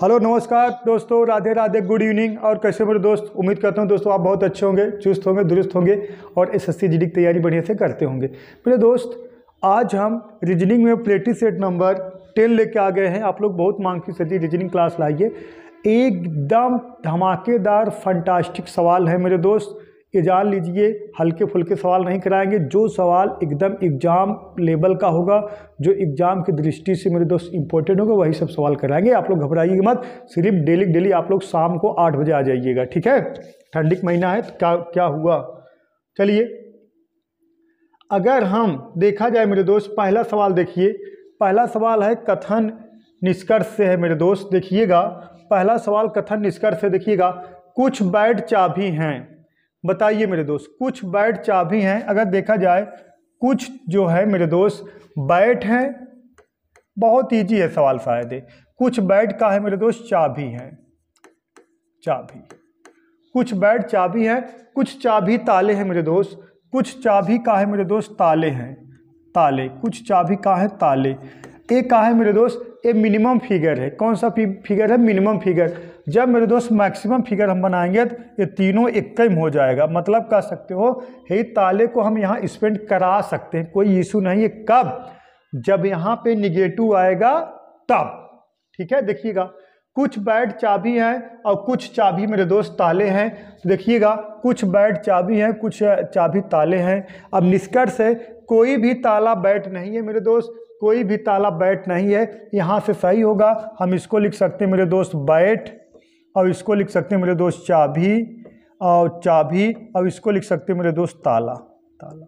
Hello नमस्कार दोस्तों, Radhe Radhe, good evening. और कैसे मेरे दोस्त, उम्मीद करता हूँ दोस्तों आप बहुत अच्छे होंगे, चुस्त होंगे, दुरुस्त होंगे और एसएससी जीडी की तैयारी बढ़िया से करते होंगे। मेरे दोस्त, आज हम रीजनिंग में प्रैक्टिस सेट नंबर 10 लेके आ गए हैं। आप लोग बहुत मांग की सती रीजनिंग क्लास लाइए। एकदम धमाकेदार फंटास्टिक सवाल है मेरे दोस्त, ये जान लीजिए। हल्के फुल्के सवाल नहीं कराएंगे, जो सवाल एकदम एग्जाम लेवल का होगा, जो एग्जाम की दृष्टि से मेरे दोस्त इंपॉर्टेंट होगा, वही सब सवाल कराएंगे। आप लोग घबराइएगा मत, सिर्फ डेली आप लोग शाम को 8 बजे आ जाइएगा, ठीक है। ठंडी का महीना है तो क्या हुआ। चलिए, अगर हम देखा जाए मेरे दोस्त, पहला सवाल देखिए। पहला सवाल है कथन निष्कर्ष से है मेरे दोस्त, देखिएगा। पहला सवाल कथन निष्कर्ष से, देखिएगा। कुछ बैट चाबी हैं, बताइए मेरे दोस्त, कुछ बैट चाबी हैं। अगर देखा जाए, कुछ जो है मेरे दोस्त बैट हैं, बहुत इजी है सवाल शायद। कुछ बैट का है मेरे दोस्त चाबी है, चाबी। कुछ बैट चाबी है, कुछ चाबी ताले हैं मेरे दोस्त। कुछ चाबी का है मेरे दोस्त ताले हैं, ताले। कुछ चाबी का है ताले। एक का है मेरे दोस्त, ये मिनिमम फिगर है। कौन सा फिगर है? Minimum figure. जब मेरे दोस्त मैक्सिमम फिगर हम बनाएंगे तो ये तीनों एक ही हो जाएगा। मतलब कह सकते हो हे ताले को हम यहाँ स्पेंड करा सकते हैं, कोई इशू नहीं है। कब? जब यहाँ पे निगेटिव आएगा तब, ठीक है। देखिएगा, कुछ बैट चाबी हैं और कुछ चाबी मेरे दोस्त ताले हैं। देखिएगा, कुछ बैट चाबी हैं, कुछ चाबी ताले हैं। अब निष्कर्ष है कोई भी ताला बैट नहीं है मेरे दोस्त, कोई भी ताला बैट नहीं है। यहाँ से सही होगा, हम इसको लिख सकते हैं मेरे दोस्त बैट, और इसको लिख सकते हैं मेरे दोस्त चाबी, और चाबी, और इसको लिख सकते हैं मेरे दोस्त ताला, ताला।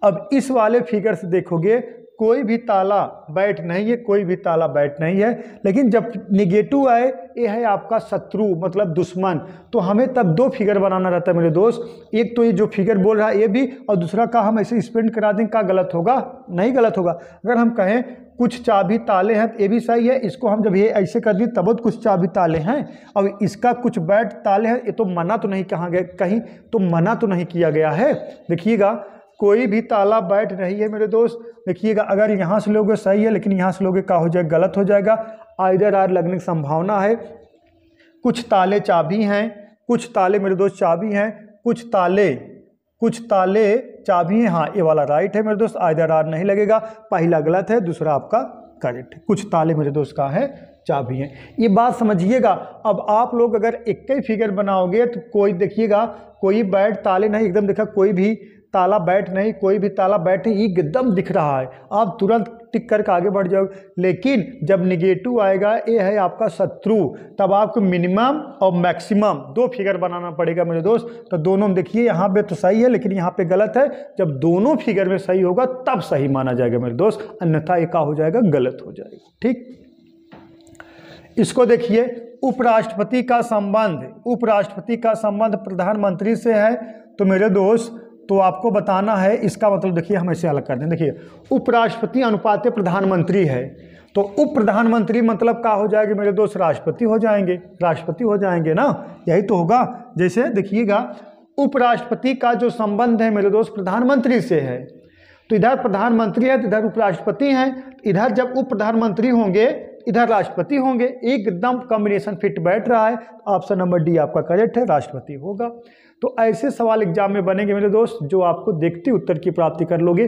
अब इस वाले फिगर से देखोगे, कोई भी ताला बैट नहीं है, कोई भी ताला बैट नहीं है। लेकिन जब निगेटिव आए, ये है आपका शत्रु, मतलब दुश्मन, तो हमें तब दो फिगर बनाना रहता है मेरे दोस्त। एक तो ये जो फिगर बोल रहा है ये भी, और दूसरा का हम ऐसे स्पेंड करा दें, का गलत होगा? नहीं गलत होगा। अगर हम कहें कुछ चाबी ताले हैं तो ये भी सही है। इसको हम जब ये ऐसे कर दिए तब कुछ चाबी ताले हैं, और इसका कुछ बैट ताले हैं, ये तो मना तो नहीं कहा गया, कहीं तो मना तो नहीं किया गया है। देखिएगा, कोई भी ताला बैट नहीं है मेरे दोस्त। देखिएगा, अगर यहाँ से लोगे सही है, लेकिन यहाँ से लोगे क्या हो जाएगा? गलत हो जाएगा। आइदर आर लगने की संभावना है। कुछ ताले चाबी हैं, कुछ ताले मेरे दोस्त चाबी हैं, कुछ ताले चाबी हैं। हाँ, ये वाला राइट है मेरे दोस्त, आइदर आर नहीं लगेगा। पहला गलत है, दूसरा आपका करेक्ट है। कुछ ताले मेरे दोस्त का है चाबी हैं, ये बात समझिएगा। अब आप लोग अगर एक ही फिगर बनाओगे तो कोई, देखिएगा, कोई बैट ताले नहीं, एकदम देखा कोई भी ताला बैट नहीं, कोई भी ताला बैट नहीं, एकदम दिख रहा है, आप तुरंत टिक करके आगे बढ़ जाओगे। लेकिन जब निगेटिव आएगा, ये है आपका शत्रु, तब आपको मिनिमम और मैक्सिमम दो फिगर बनाना पड़ेगा मेरे दोस्त। तो दोनों में देखिए, यहाँ पे तो सही है लेकिन यहाँ पे गलत है। जब दोनों फिगर में सही होगा तब सही माना जाएगा मेरे दोस्त, अन्यथा ये क्या हो जाएगा? गलत हो जाएगा, ठीक। इसको देखिए, उपराष्ट्रपति का संबंध, उपराष्ट्रपति का संबंध प्रधानमंत्री से है। तो मेरे दोस्त, तो आपको बताना है इसका मतलब। देखिए, हम ऐसे अलग कर दें। देखिए, उपराष्ट्रपति अनुपात प्रधानमंत्री है, तो उप प्रधानमंत्री मतलब क्या हो जाएगा मेरे दोस्त? राष्ट्रपति हो जाएंगे, राष्ट्रपति हो जाएंगे ना, यही तो होगा। जैसे देखिएगा, उपराष्ट्रपति का जो संबंध है मेरे दोस्त प्रधानमंत्री से है, तो इधर प्रधानमंत्री है तो इधर उपराष्ट्रपति हैं। इधर जब उप प्रधानमंत्री होंगे, इधर राष्ट्रपति होंगे, एकदम कॉम्बिनेशन फिट बैठ रहा है। ऑप्शन नंबर डी आपका करेक्ट है, राष्ट्रपति होगा। तो ऐसे सवाल एग्जाम में बनेंगे मेरे दोस्त, जो आपको देखते उत्तर की प्राप्ति कर लोगे।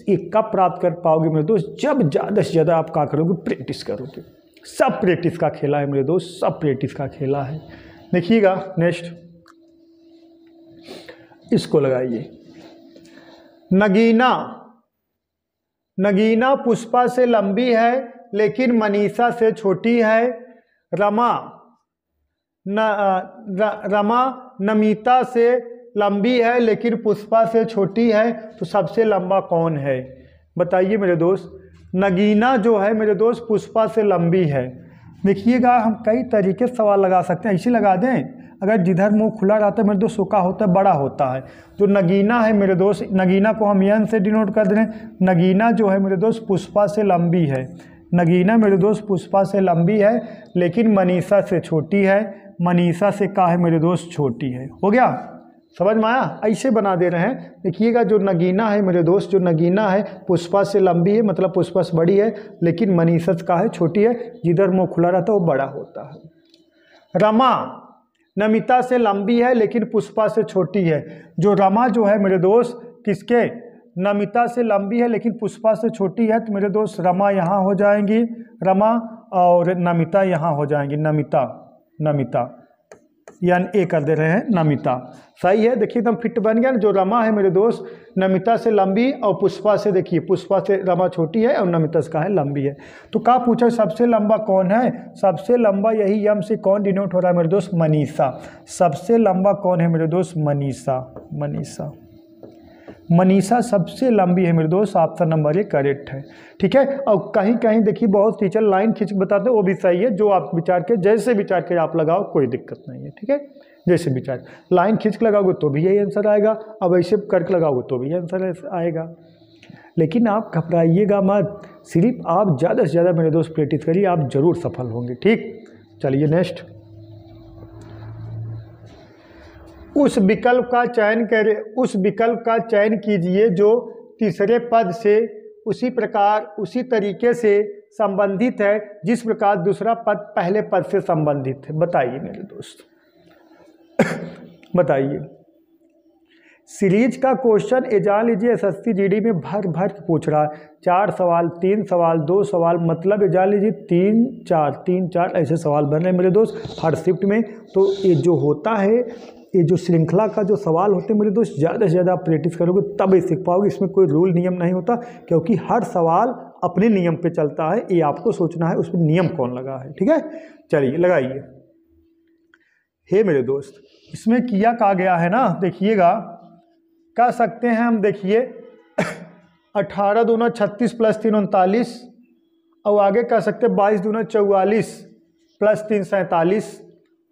ये कब प्राप्त कर पाओगे मेरे दोस्त? जब ज़्यादा से ज़्यादा आप क्या करोगे? प्रैक्टिस करोगे। सब प्रैक्टिस का खेला है मेरे दोस्त, सब प्रैक्टिस का खेला है। देखिएगा, नेक्स्ट इसको लगाइए। नगीना, नगीना पुष्पा से लंबी है लेकिन मनीषा से छोटी है। रमा नमिता से लंबी है लेकिन पुष्पा से छोटी है। तो सबसे लंबा कौन है? बताइए मेरे दोस्त। नगीना जो है मेरे दोस्त पुष्पा से लंबी है। देखिएगा, हम कई तरीके से सवाल लगा सकते हैं। ऐसे लगा दें, अगर जिधर मुंह खुला रहता है मेरे दोस्त, सोका होता है, बड़ा होता है। जो नगीना है मेरे दोस्त, नगीना को हम यन से डिनोट कर दे रहे हैं। नगीना जो है मेरे दोस्त पुष्पा से लंबी है। नगीना मेरे दोस्त पुष्पा से लंबी है लेकिन मनीषा से छोटी है। मनीषा से का है मेरे दोस्त? छोटी है। हो गया, समझ में आया? ऐसे बना दे रहे हैं। देखिएगा, जो नगीना है मेरे दोस्त, जो नगीना है पुष्पा से लंबी है, मतलब पुष्पा से बड़ी है, लेकिन मनीषा का है छोटी है। जिधर मुँह खुला रहता है वो बड़ा होता है। रमा नमिता से लंबी है लेकिन पुष्पा से छोटी है। जो रमा जो है मेरे दोस्त किसके, नमिता से लंबी है लेकिन पुष्पा से छोटी है, तो मेरे दोस्त रमा यहाँ हो जाएंगी, रमा, और नमिता यहाँ हो जाएंगी, नमिता, नमिता, यानी ए कर दे रहे हैं नमिता। सही है, देखिए एकदम फिट बन गया ना। जो रमा है मेरे दोस्त नमिता से लंबी और पुष्पा से, देखिए पुष्पा से रमा छोटी है और नमिता से है लंबी है। तो क्या पूछा सबसे लंबा कौन है, सबसे लंबा यही यम से कौन डिनोट हो रहा है मेरे दोस्त, मनीषा। सबसे लंबा कौन है मेरे दोस्त, मनीषा, मनीषा, मनीषा सबसे लंबी है मेरे दोस्त। ऑप्शन नंबर 1 करेक्ट है। ठीक है, और कहीं कहीं देखिए बहुत टीचर लाइन खींच के बताते हैं, वो भी सही है। जो आप विचार के, जैसे विचार के आप लगाओ कोई दिक्कत नहीं है। ठीक है, जैसे विचार, लाइन खींच के लगाओगे तो भी यही आंसर आएगा, अब ऐसे करके लगाओगे तो भी आंसर आएगा। लेकिन आप घबराइएगा मत, सिर्फ आप ज़्यादा से ज़्यादा मेरे दोस्त प्रैक्टिस करिए, आप जरूर सफल होंगे। ठीक, चलिए नेक्स्ट। उस विकल्प का चयन करें, उस विकल्प का चयन कीजिए जो तीसरे पद से उसी प्रकार उसी तरीके से संबंधित है जिस प्रकार दूसरा पद पहले पद से संबंधित है। बताइए मेरे दोस्त बताइए। सीरीज का क्वेश्चन ये जान लीजिए एसएससी जीडी में भर भर के पूछ रहा है। 4 सवाल, 3 सवाल, 2 सवाल, मतलब ये जान लीजिए 3 4 ऐसे सवाल बन रहे हैं मेरे दोस्त हर शिफ्ट में। तो ये जो होता है, ये जो श्रृंखला का जो सवाल होते हैं मेरे दोस्त, ज़्यादा से ज़्यादा आप प्रैक्टिस करोगे तब ये सीख पाओगे। इसमें कोई रूल नियम नहीं होता, क्योंकि हर सवाल अपने नियम पे चलता है। ये आपको सोचना है उसमें नियम कौन लगा है। ठीक है, चलिए लगाइए। हे मेरे दोस्त, इसमें किया कहा गया है ना, देखिएगा, कह सकते हैं हम, देखिए 18 दूना 36 प्लस 3 39, और आगे कह सकते 22 दूना 44 प्लस 3 47।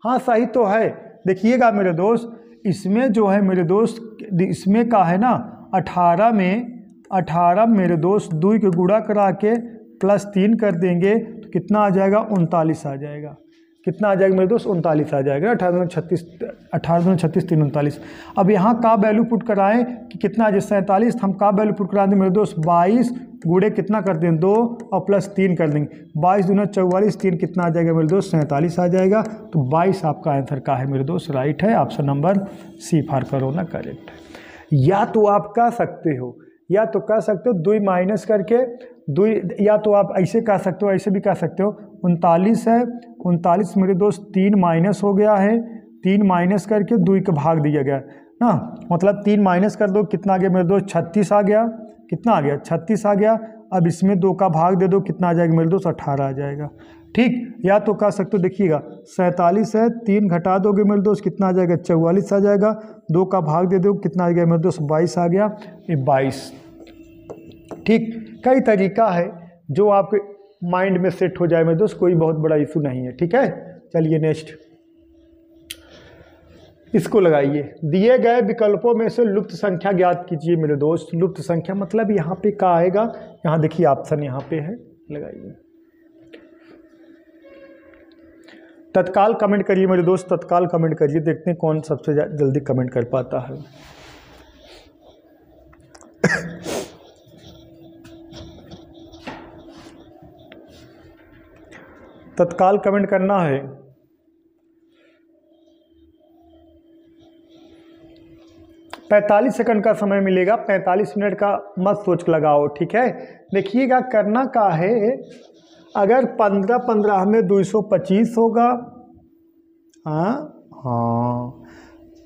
हाँ सही तो है। देखिएगा मेरे दोस्त, इसमें जो है मेरे दोस्त, इसमें का है ना 18 में मेरे दोस्त 2 के गुणा करा के प्लस 3 कर देंगे तो कितना आ जाएगा, 39 आ जाएगा। कितना आ जाएगा मेरे दोस्त, 39 आ जाएगा। 18 36 3 39। अब यहाँ का वैल्यू पुट कराएं कि कितना आ जाए 47, हम का वैल्यू पुट करा दें मेरे दोस्त 22 गुणे कितना कर दें 2 और प्लस 3 कर देंगे, 22 दूना 44, 3 कितना आ जाएगा मेरे दोस्त 47 आ जाएगा। तो 22 आपका आंसर का है मेरे दोस्त, राइट है। ऑप्शन नंबर सी फार करो ना, करेक्ट है। या तो आप कह सकते हो, या तो कह सकते हो 2 माइनस करके 2, या तो आप ऐसे कह सकते हो, ऐसे भी कह सकते हो। 39 है, 39 मेरे दोस्त 3 माइनस हो गया है, 3 माइनस करके 2 का भाग दिया गया ना, मतलब 3 माइनस कर दो कितना आ गया मेरे दोस्त 36 आ गया। कितना आ गया 36 आ गया। अब इसमें 2 का भाग दे दो, कितना आ जाएगा मेरे दोस्त 18 आ जाएगा। ठीक, या तो कह सकते हो, देखिएगा 47 है, 3 घटा दोगे मेरे दोस्त कितना आ जाएगा 44 आ जाएगा। 2 का भाग दे दो, कितना आ गया मेरे दोस्त 22 आ गया, ये 22। ठीक, कई तरीका है जो आपके माइंड में सेट हो जाए मेरे दोस्त, कोई बहुत बड़ा इशू नहीं है। ठीक है, चलिए नेक्स्ट इसको लगाइए। दिए गए विकल्पों में से लुप्त संख्या ज्ञात कीजिए मेरे दोस्त। लुप्त संख्या मतलब यहाँ पे क्या आएगा, यहाँ देखिए ऑप्शन यहाँ पे है, लगाइए। तत्काल कमेंट करिए मेरे दोस्त, तत्काल कमेंट करिए, देखते हैं कौन सबसे जल्दी कमेंट कर पाता है। तत्काल कमेंट करना है। पैंतालीस सेकंड का समय मिलेगा, 45 मिनट का मत सोच के लगाओ। ठीक है, देखिएगा करना का है, अगर 15-15 में 225 होगा, हाँ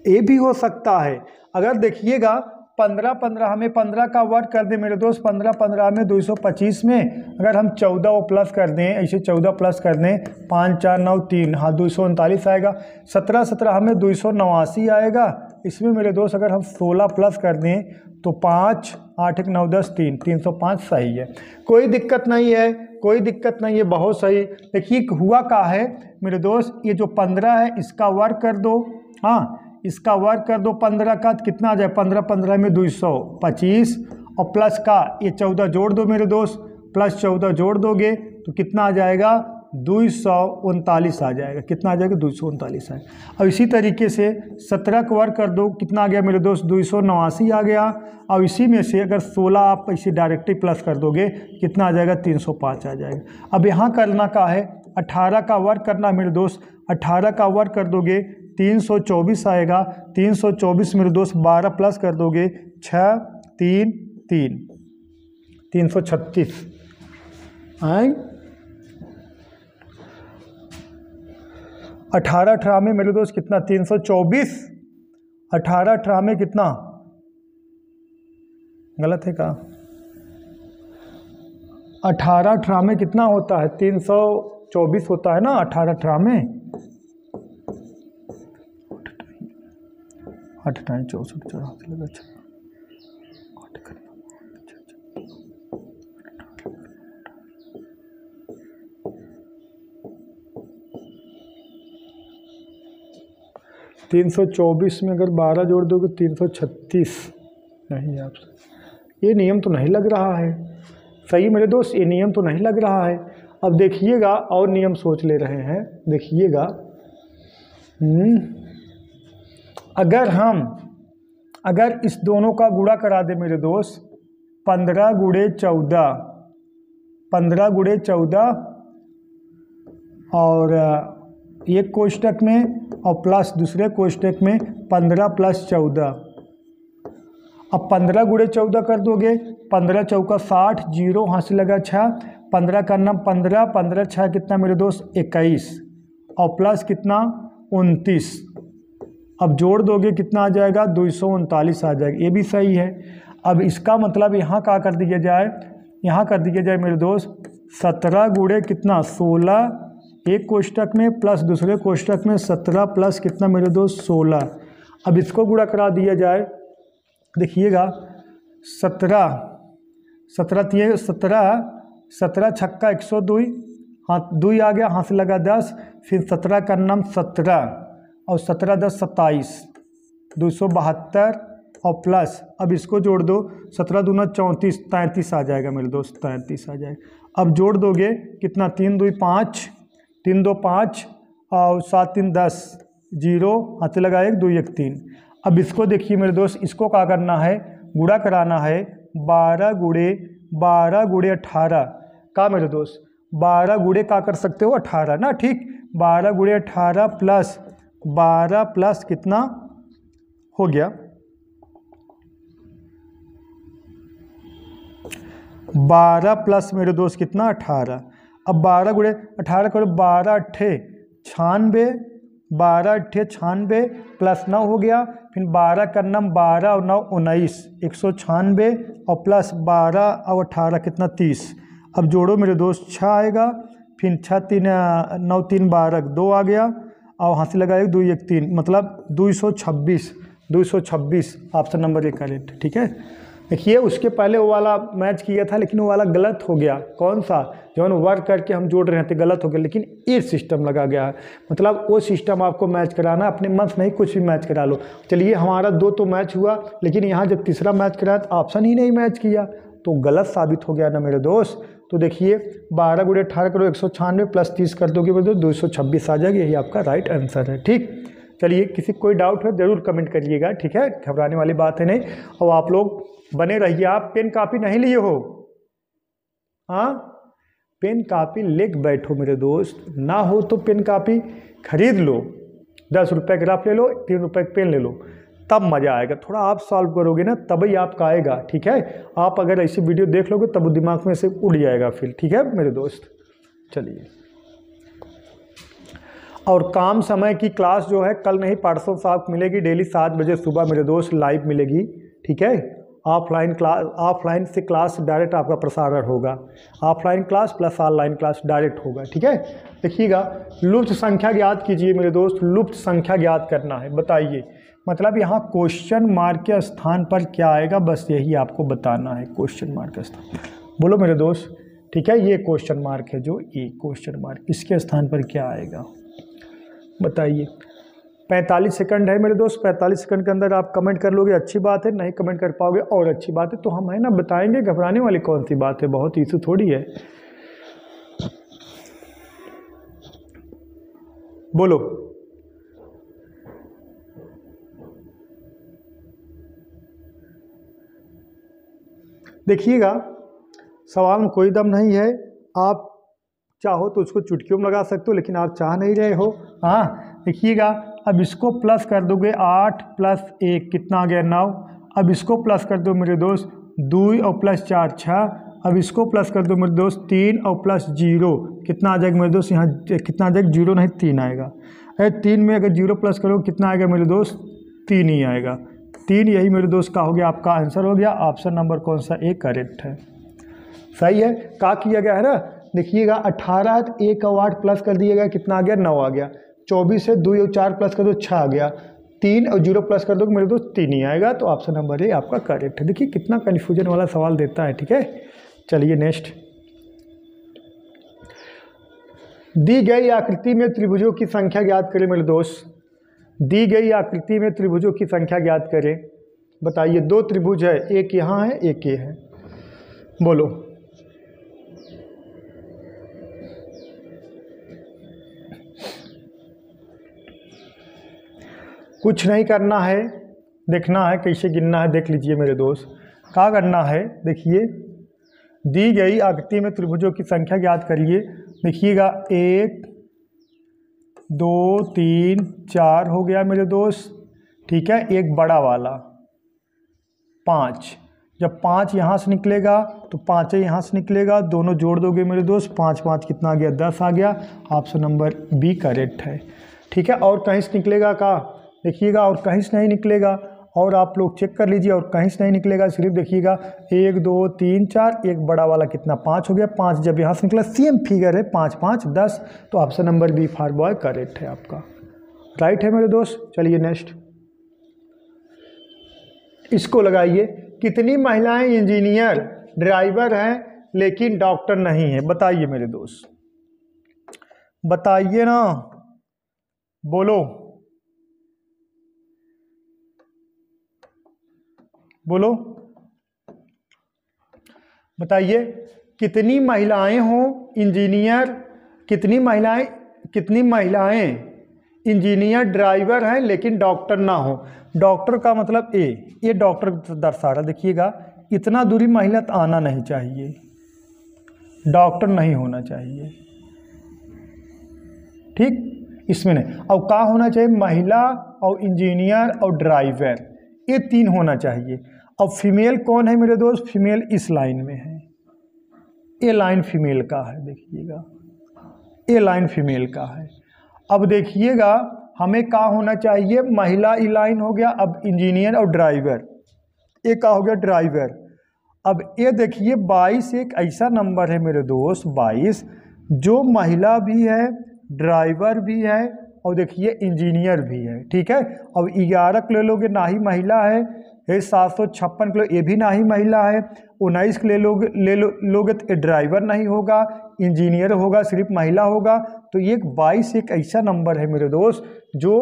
ये भी हो सकता है। अगर देखिएगा 15-15 में 15 का वर्ग कर दें मेरे दोस्त, 15-15 में 225 में अगर हम 14 वो प्लस कर दें, ऐसे 14 प्लस कर दें, 5 4 9 3, हाँ 239 आएगा। 17-17 में 289 आएगा। इसमें मेरे दोस्त अगर हम 16 प्लस कर दें तो 5 8 1 9 10 3, 305 सही है, कोई दिक्कत नहीं है, कोई दिक्कत नहीं है, बहुत सही। देखिए हुआ का है मेरे दोस्त, ये जो 15 है इसका वर्ग कर दो, हाँ इसका वर्ग कर दो 15 का, कितना आ जाए 15-15 में 225 और प्लस का ये 14 जोड़ दो मेरे दोस्त, प्लस 14 जोड़ दोगे तो कितना आ जाएगा 239 आ जाएगा। कितना आ जाएगा 239 है। और इसी तरीके से 17 का वर्ग कर दो, कितना आ गया मेरे दोस्त 289 आ गया। और इसी में से अगर 16 आप इसे डायरेक्टली प्लस कर दोगे कितना आ जाएगा 305 आ जाएगा। अब यहाँ करना का है 18 का वर्ग करना मेरे दोस्त, 18 का वर्ग कर दोगे 324 आएगा। 324 मेरे दोस्त 12 प्लस कर दोगे 6 3 3 336 आए। 18 18 में मेरे दोस्त कितना 324, 18 18 में कितना, गलत है का, 18 18 में कितना होता है 324 होता है ना 18 18 में, 8 9 64 84 लगा 324 में अगर 12 जोड़ दोगे 336, नहीं आप ये नियम तो नहीं लग रहा है सही मेरे दोस्त, ये नियम तो नहीं लग रहा है। अब देखिएगा और नियम सोच ले रहे हैं, देखिएगा अगर इस दोनों का गुणा करा दे मेरे दोस्त 15 गुणे 14, 15 गुणे 14 और एक कोष्टक में और प्लस दूसरे कोष्टक में 15 प्लस 14। अब 15 गुणे 14 कर दोगे 15 चौका 60, जीरो हाथ से लगा 6, 15 का नाम 15, 15 6 कितना मेरे दोस्त 21 और प्लस कितना 29। अब जोड़ दोगे कितना आ जाएगा 239 आ जाएगा, ये भी सही है। अब इसका मतलब यहाँ क्या कर दिया जाए, यहाँ कर दिया जाए मेरे दोस्त 17 गुणे कितना 16, एक कोष्टक में प्लस दूसरे कोष्टक में 17 प्लस कितना मेरे दोस्त 16। अब इसको गुणा करा दिया जाए, देखिएगा 17 17 छक्का 102, हाथ 2 आ गया, हाथ से लगा 10, फिर 17 का नाम 17 और 17 10 27, 272 और प्लस अब इसको जोड़ दो 17 दूना 34, 33 आ जाएगा मेरे दोस्त, 33 आ जाएगा। अब जोड़ दोगे कितना 3 2 5, 3 2 5 और 7 3 10, जीरो हाथ से लगा 1 2 1 3। अब इसको देखिए मेरे दोस्त, इसको क्या करना है गुणा कराना है 12 गुणे 18 का मेरे दोस्त, 12 गुणे का कर सकते हो 18 ना, ठीक 12 गुणे 18 प्लस 12 प्लस कितना हो गया 12 प्लस मेरे दोस्त कितना 18। अब 12 गुणे 18 करो 12 अट्ठे 96, 12 अट्ठे 96 प्लस 9 हो गया, फिर 12 का नाम 12 और 9 19, 196 और प्लस 12 और 18 कितना 30। अब जोड़ो मेरे दोस्त 6 आएगा, फिर 6 3 9 3 12 2 आ गया और हाथ से लगाए 2 1 3, मतलब 226 ऑप्शन नंबर 1 करेक्ट, ठीक है। देखिए उसके पहले वो वाला मैच किया था लेकिन वो वाला गलत हो गया, कौन सा जो वर्क करके हम जोड़ रहे थे गलत हो गया, लेकिन ये सिस्टम लगा गया है, मतलब वो सिस्टम आपको मैच कराना, अपने मन से नहीं कुछ भी मैच करा लो। चलिए हमारा 2 तो मैच हुआ, लेकिन यहाँ जब तीसरा मैच कराया तो ऑप्शन ही नहीं मैच किया, तो गलत साबित हो गया ना मेरे दोस्त। तो देखिए 12 गुणे 18 करो 196 प्लस 30 कर दोगे मेरे दोस्त 226 आ जाएगी, यही आपका राइट आंसर है, ठीक। चलिए किसी कोई डाउट है ज़रूर कमेंट करिएगा, ठीक है, घबराने वाली बात है नहीं। और आप लोग बने रहिए, आप पेन कापी नहीं लिए हो, हाँ पेन कापी लेके बैठो मेरे दोस्त, ना हो तो पेन कापी खरीद लो, 10 रुपये ग्राफ ले लो, 3 रुपये पेन ले लो, तब मज़ा आएगा। थोड़ा आप सॉल्व करोगे ना तभी आपका आएगा, ठीक है। आप अगर ऐसी वीडियो देख लोगे तब दिमाग में से उड़ जाएगा फिर, ठीक है मेरे दोस्त। चलिए और काम समय की क्लास जो है कल नहीं परसों से आपको मिलेगी, डेली 7 बजे सुबह मेरे दोस्त लाइव मिलेगी, ठीक है। ऑफलाइन से क्लास डायरेक्ट आपका प्रसारण होगा, offline class plus online class direct होगा, ठीक है। देखिएगा लुप्त संख्या ज्ञात कीजिए मेरे दोस्त, लुप्त संख्या ज्ञात करना है, बताइए मतलब यहाँ क्वेश्चन मार्क के स्थान पर क्या आएगा, बस यही आपको बताना है, क्वेश्चन मार्क का स्थान बोलो मेरे दोस्त, ठीक है। ये क्वेश्चन मार्क है जो ये क्वेश्चन मार्क, इसके स्थान पर क्या आएगा बताइए। 45 सेकंड है मेरे दोस्त, 45 सेकंड के अंदर आप कमेंट कर लोगे अच्छी बात है, नहीं कमेंट कर पाओगे और अच्छी बात है, तो हम है ना बताएंगे, घबराने वाली कौन सी बात है, बहुत इशू थोड़ी है। बोलो देखिएगा सवाल में कोई दम नहीं है, आप चाहो तो उसको चुटकियों में लगा सकते हो, लेकिन आप चाह नहीं रहे हो। हाँ देखिएगा, अब इसको प्लस कर दोगे 8 + 1 कितना आ गया 9। अब इसको प्लस कर दो मेरे दोस्त 2 और + 4 6। अब इसको प्लस कर दो मेरे दोस्त 3 और +0 कितना आ जाएगा मेरे दोस्त, यहाँ कितना आ जाएगा 0 नहीं 3 आएगा। अरे 3 में अगर 0 प्लस करो कितना आएगा मेरे दोस्त, 3 ही आएगा। 3 यही मेरे दोस्त का हो गया, आपका आंसर हो गया। ऑप्शन नंबर कौन सा ए करेक्ट है, सही है। क्या किया गया है ना, देखिएगा 18 है तो 1 और 8 प्लस कर दिएगा, कितना आ गया 9 आ गया। 24 है 2 और 4 प्लस कर दो 6 आ गया। 3 और 0 प्लस कर दो मेरे दोस्त 3 ही आएगा। तो ऑप्शन नंबर ए आपका करेक्ट है। देखिए कितना कन्फ्यूजन वाला सवाल देता है, ठीक है। चलिए नेक्स्ट, दी गई आकृति में त्रिभुजों की संख्या ज्ञात करें मेरे दोस्त। दी गई आकृति में त्रिभुजों की संख्या ज्ञात करें। बताइए, 2 त्रिभुज है, एक यहाँ है एक ये है, बोलो। कुछ नहीं करना है, देखना है कैसे गिनना है, देख लीजिए मेरे दोस्त। क्या करना है, देखिए दी गई आकृति में त्रिभुजों की संख्या ज्ञात करिए। देखिएगा 1 2 3 4 हो गया मेरे दोस्त, ठीक है। एक बड़ा वाला 5, जब 5 यहाँ से निकलेगा तो 5 यहाँ से निकलेगा, दोनों जोड़ दोगे मेरे दोस्त 5 5 कितना आ गया 10 आ गया। ऑप्शन नंबर बी करेक्ट है, ठीक है। और कहीं से निकलेगा का, देखिएगा और कहीं से नहीं निकलेगा, और आप लोग चेक कर लीजिए, और कहीं से नहीं निकलेगा, सिर्फ देखिएगा 1 2 3 4, एक बड़ा वाला कितना 5 हो गया। 5 जब यहाँ से निकला, सेम फिगर है 5 5 10। तो option number B for boy correct है, आपका राइट है मेरे दोस्त। चलिए नेक्स्ट, इसको लगाइए। कितनी महिलाएं इंजीनियर ड्राइवर हैं लेकिन डॉक्टर नहीं है, बताइए मेरे दोस्त, बताइए ना, बोलो बोलो, बताइए कितनी महिलाएं हो इंजीनियर, कितनी महिलाएं इंजीनियर ड्राइवर हैं लेकिन डॉक्टर ना हो। डॉक्टर का मतलब ये डॉक्टर दर्शा रहा, देखिएगा इतना दूरी महिला तो आना नहीं चाहिए, डॉक्टर नहीं होना चाहिए, ठीक। इसमें नहीं, और क्या होना चाहिए, महिला और इंजीनियर और ड्राइवर, ये 3 होना चाहिए। अब फीमेल कौन है मेरे दोस्त, फीमेल इस लाइन में है, ये लाइन फीमेल का है, देखिएगा ये लाइन फीमेल का है। अब देखिएगा हमें क्या होना चाहिए, महिला ई लाइन हो गया, अब इंजीनियर और ड्राइवर, ये क्या हो गया ड्राइवर। अब ये देखिए 22 एक ऐसा नंबर है मेरे दोस्त, 22 जो महिला भी है, ड्राइवर भी है, और देखिए इंजीनियर भी है, ठीक है। अब 11 ले लोगे ना ही महिला है, 756 किलो ये भी ना ही महिला है, 19 ले लोगे तो ड्राइवर नहीं होगा, इंजीनियर होगा, सिर्फ महिला होगा। तो ये 22 एक ऐसा नंबर है मेरे दोस्त जो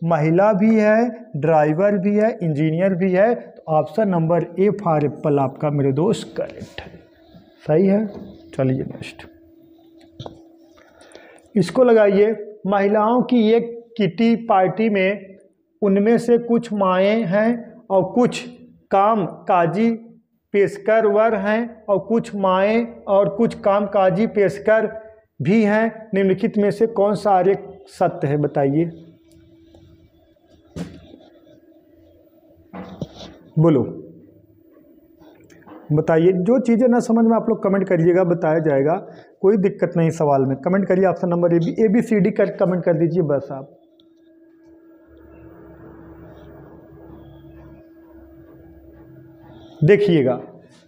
महिला भी है, ड्राइवर भी है, इंजीनियर भी है। तो option number A for Apple आपका मेरे दोस्त करेक्ट है, सही है। चलिए नेक्स्ट, इसको लगाइए। महिलाओं की एक किटी पार्टी में उनमें से कुछ माएँ हैं और कुछ काम काजी पेशकर वर हैं, और कुछ माएँ और कुछ काम काजी पेशकर भी हैं। निम्नलिखित में से कौन सा आर्य सत्य है, बताइए, बोलो बताइए। जो चीज़ें ना समझ में आप लोग कमेंट करिएगा, बताया जाएगा, कोई दिक्कत नहीं सवाल में। कमेंट करिए, option number A B C D कर कमेंट कर दीजिए बस आप। देखिएगा,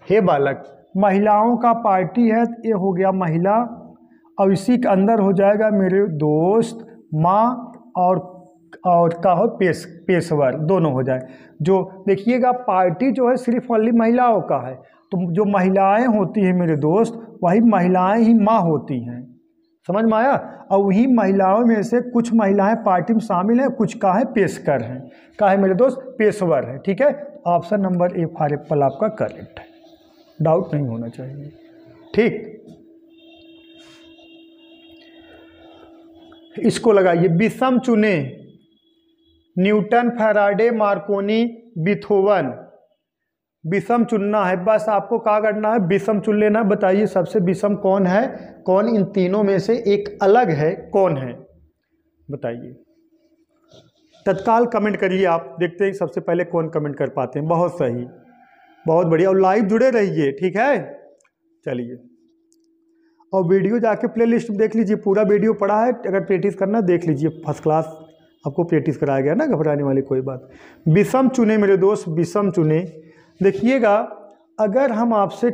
हे बालक, महिलाओं का पार्टी है, ये हो गया महिला, और इसी के अंदर हो जाएगा मेरे दोस्त माँ और का हो पेशवर, दोनों हो जाए। जो देखिएगा पार्टी जो है सिर्फ ओनली महिलाओं का है, तो जो महिलाएं होती हैं मेरे दोस्त, वही महिलाएं ही माँ होती हैं, समझ में आया। और वही महिलाओं में से कुछ महिलाएं पार्टी में शामिल हैं, कुछ का है पेशकर हैं, का है मेरे दोस्त पेशवर है, ठीक है। Option number A for Apple आपका करेक्ट है, डाउट नहीं होना चाहिए, ठीक। इसको लगाइए। विषम चुने, न्यूटन, फैराडे, मार्कोनी, बीथोवन, विषम चुनना है, बस आपको क्या करना है, विषम चुन लेना। बताइए सबसे विषम कौन है, कौन इन तीनों में से एक अलग है, कौन है बताइए। तत्काल कमेंट करिए आप, देखते हैं सबसे पहले कौन कमेंट कर पाते हैं। बहुत सही, बहुत बढ़िया, और लाइव जुड़े रहिए, ठीक है। चलिए, और वीडियो जाके प्लेलिस्ट में देख लीजिए, पूरा वीडियो पड़ा है, अगर प्रैक्टिस करना देख लीजिए, फर्स्ट क्लास आपको प्रैक्टिस कराया गया ना, घबराने वाली कोई बात। विषम चुने मेरे दोस्त, विषम चुने। देखिएगा, अगर हम आपसे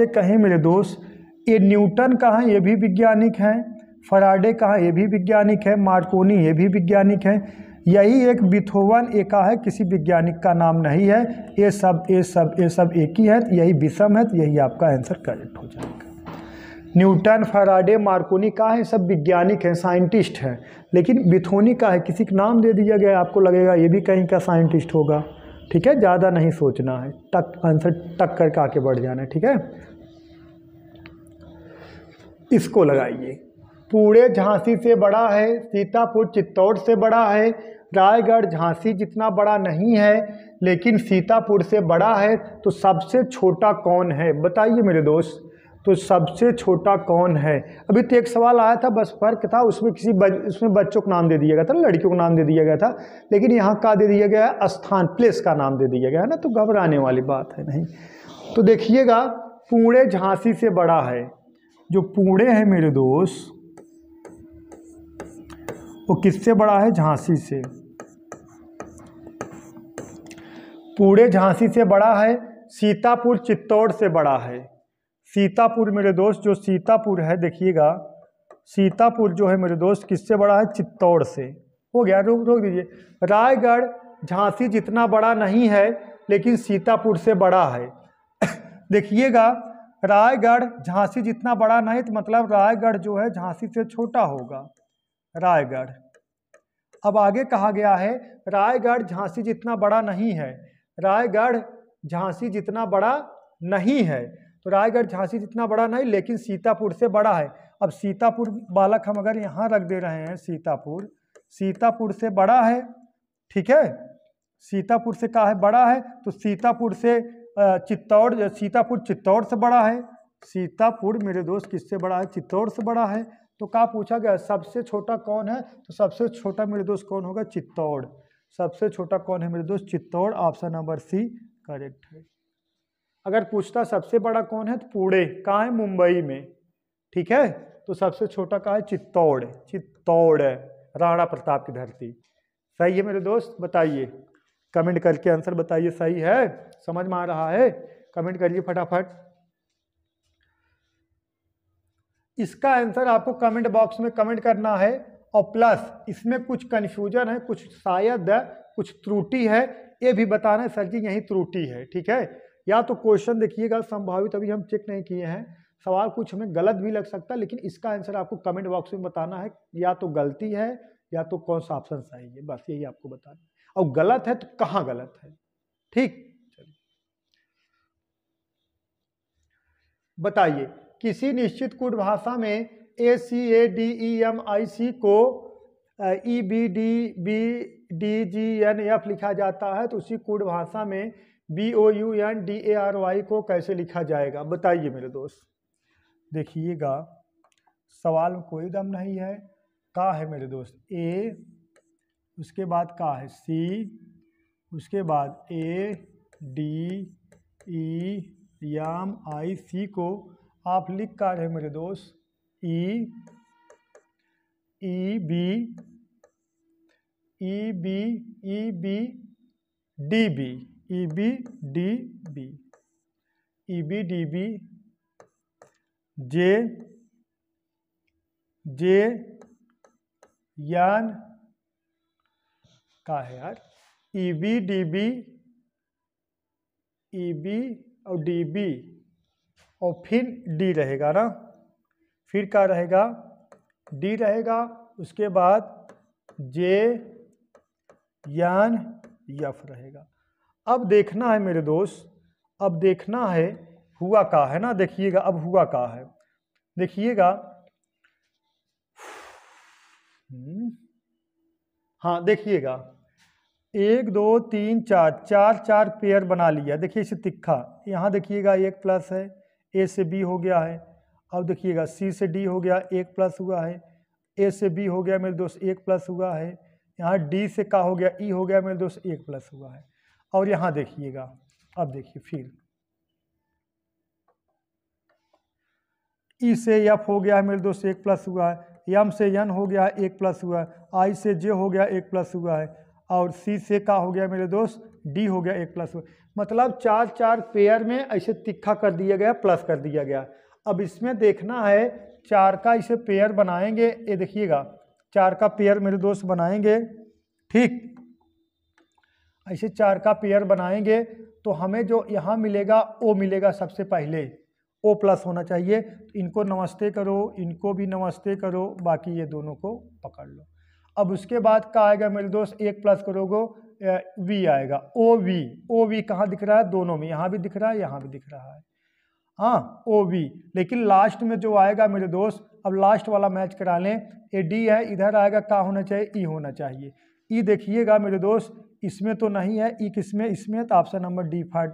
कहें मेरे दोस्त, ये न्यूटन कहाँ, ये भी वैज्ञानिक हैं, फराडे कहाँ, ये भी वैज्ञानिक है, मार्कोनी ये भी वैज्ञानिक है, यही एक बीथोवन एक है, किसी वैज्ञानिक का नाम नहीं है, ये सब एक ही है, यही विषम है, तो यही आपका आंसर करेक्ट हो जाएगा। न्यूटन, फराडे, मार्कोनी का है, सब वैज्ञानिक हैं, साइंटिस्ट हैं, लेकिन बिथोनी का है, किसी का नाम दे दिया गया, आपको लगेगा ये भी कहीं का साइंटिस्ट होगा, ठीक है। ज़्यादा नहीं सोचना है, टक आंसर टक करके आके बढ़ जाना है, ठीक है। इसको लगाइए, पुणे झांसी से बड़ा है, सीतापुर चित्तौड़ से बड़ा है, रायगढ़ झांसी जितना बड़ा नहीं है लेकिन सीतापुर से बड़ा है, तो सबसे छोटा कौन है बताइए मेरे दोस्त। तो सबसे छोटा कौन है, अभी तो एक सवाल आया था, बस फर्क था उसमें, उसमें बच्चों को नाम दे दिया गया था, लड़कियों को नाम दे दिया गया था, लेकिन यहाँ का दे दिया गया है, स्थान प्लेस का नाम दे दिया गया है ना, तो घबराने वाली बात है नहीं। तो देखिएगा, पुणे झांसी से बड़ा है, जो पुणे है मेरे दोस्त वो किससे बड़ा है, झांसी से। पुणे झांसी से बड़ा है, सीतापुर चित्तौड़ से बड़ा है। सीतापुर मेरे दोस्त, जो सीतापुर है देखिएगा, सीतापुर जो है मेरे दोस्त किससे बड़ा है, चित्तौड़ से। हो गया, रोक दीजिए। रायगढ़ झांसी जितना बड़ा नहीं है लेकिन सीतापुर से बड़ा है। देखिएगा, रायगढ़ झांसी जितना बड़ा नहीं, तो मतलब रायगढ़ जो है झांसी से छोटा होगा, रायगढ़। अब आगे कहा गया है, रायगढ़ झांसी जितना बड़ा नहीं है, रायगढ़ झांसी जितना बड़ा नहीं है, तो रायगढ़ झांसी जितना बड़ा नहीं लेकिन सीतापुर से बड़ा है। अब सीतापुर बालक हम अगर यहाँ रख दे रहे हैं, सीतापुर से बड़ा है, ठीक है, सीतापुर से कहा है बड़ा है, तो सीतापुर से सीतापुर चित्तौड़ से बड़ा है। सीतापुर मेरे दोस्त किससे बड़ा है, चित्तौड़ से बड़ा है। तो क्या पूछा गया, सबसे छोटा कौन है, तो सबसे छोटा मेरे दोस्त कौन होगा, चित्तौड़। सबसे छोटा कौन है मेरे दोस्त, Chittor. Option number C correct है। अगर पूछता सबसे बड़ा कौन है, तो पुणे कहाँ है, मुंबई में, ठीक है। तो सबसे छोटा कहाँ है, चित्तौड़। चित्तौड़ राणा प्रताप की धरती। सही है मेरे दोस्त, बताइए, कमेंट करके आंसर बताइए, सही है, समझ में आ रहा है, कमेंट करिए फटाफट। इसका आंसर आपको कमेंट बॉक्स में कमेंट करना है, और प्लस इसमें कुछ कन्फ्यूजन है, कुछ शायद कुछ त्रुटि है, ये भी बताना है, सर जी यही त्रुटि है, ठीक है। या तो क्वेश्चन देखिएगा, संभावित अभी हम चेक नहीं किए हैं, सवाल कुछ हमें गलत भी लग सकता है, लेकिन इसका आंसर आपको कमेंट बॉक्स में बताना है, या तो गलती है या तो कौन सा ऑप्शन सही है, बस यही आपको बताना है। और गलत है तो कहाँ गलत है, ठीक। चलिए बताइए, किसी निश्चित कूट भाषा में ACADEMIC को EBDBDGNF लिखा जाता है, तो उसी कूट भाषा में BOUNDARY को कैसे लिखा जाएगा बताइए मेरे दोस्त। देखिएगा, सवाल में कोई दम नहीं है, का है मेरे दोस्त A, उसके बाद का है C, उसके बाद ADEMIC को आप लिख कर रहे मेरे दोस्त EBDB JN का है यार, EBDB और DB और फिर D रहेगा ना, फिर क्या रहेगा, D रहेगा, उसके बाद JNF रहेगा। अब देखना है मेरे दोस्त, अब देखना है हुआ का है ना, देखिएगा अब हुआ का है, देखिएगा, हाँ देखिएगा, 1 2 3 4 चार चार पेयर बना लिया। देखिए इसे तिक्खा, यहाँ देखिएगा एक प्लस है, ए से बी हो गया है। अब देखिएगा सी से डी हो गया, एक प्लस हुआ है। ए से बी हो गया मेरे दोस्त, एक प्लस हुआ है। यहाँ डी से का हो गया, ई हो गया मेरे दोस्त, एक प्लस हुआ है। और यहाँ देखिएगा, अब देखिए फिर ई से एफ हो गया है मेरे दोस्त, एक प्लस हुआ है। एम से एन हो गया, एक प्लस हुआ है। आई से जे हो गया, एक प्लस हुआ है। और सी से का हो गया मेरे दोस्त, डी हो गया, एक प्लस हुआ। मतलब चार चार पेयर में ऐसे तिक्खा कर दिया गया, प्लस कर दिया गया। अब इसमें देखना है चार का इसे पेयर बनाएंगे, ये देखिएगा चार का पेयर मेरे दोस्त बनाएंगे, ठीक। ऐसे चार का पेयर बनाएंगे तो हमें जो यहाँ मिलेगा वो मिलेगा सबसे पहले, ओ प्लस होना चाहिए। इनको नमस्ते करो, इनको भी नमस्ते करो, बाकी ये दोनों को पकड़ लो। अब उसके बाद का आएगा मेरे दोस्त, एक प्लस करोगे वी आएगा, ओ वी। ओ वी कहाँ दिख रहा है, दोनों में, यहाँ भी दिख रहा है, यहाँ भी दिख रहा है, हाँ ओ वी। लेकिन लास्ट में जो आएगा मेरे दोस्त, अब लास्ट वाला मैच करा लें, ए डी है, इधर आएगा का होना चाहिए, ई होना चाहिए। ई देखिएगा मेरे दोस्त इसमें तो नहीं है, ई किसमें, इसमें, तो option number D five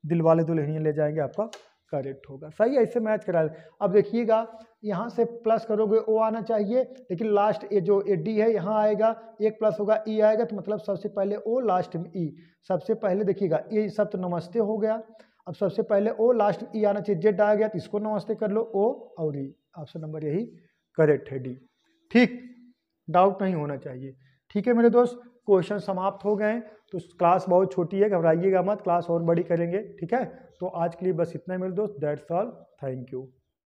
Dilwale Dulhania ले जाएंगे, आपका करेक्ट होगा। सही, ऐसे मैच करा लें। अब देखिएगा यहाँ से प्लस करोगे ओ आना चाहिए, लेकिन लास्ट ए जो ए डी है यहाँ आएगा, एक प्लस होगा, ई आएगा, तो मतलब सबसे पहले ओ, लास्ट में ई। सबसे पहले देखिएगा ये सब तो नमस्ते हो गया। अब सबसे पहले ओ, लास्ट ई आना चाहिए, जेड आ गया तो इसको नमस्ते कर लो, ओ और ई। ऑप्शन नंबर यही करेक्ट है, डी। ठीक, डाउट नहीं होना चाहिए। ठीक है मेरे दोस्त, क्वेश्चन समाप्त हो गए। तो क्लास बहुत छोटी है, घबराइएगा मत, क्लास और बड़ी करेंगे, ठीक है। तो आज के लिए बस इतना है मेरे दोस्त, दैट्स ऑल, थैंक यू।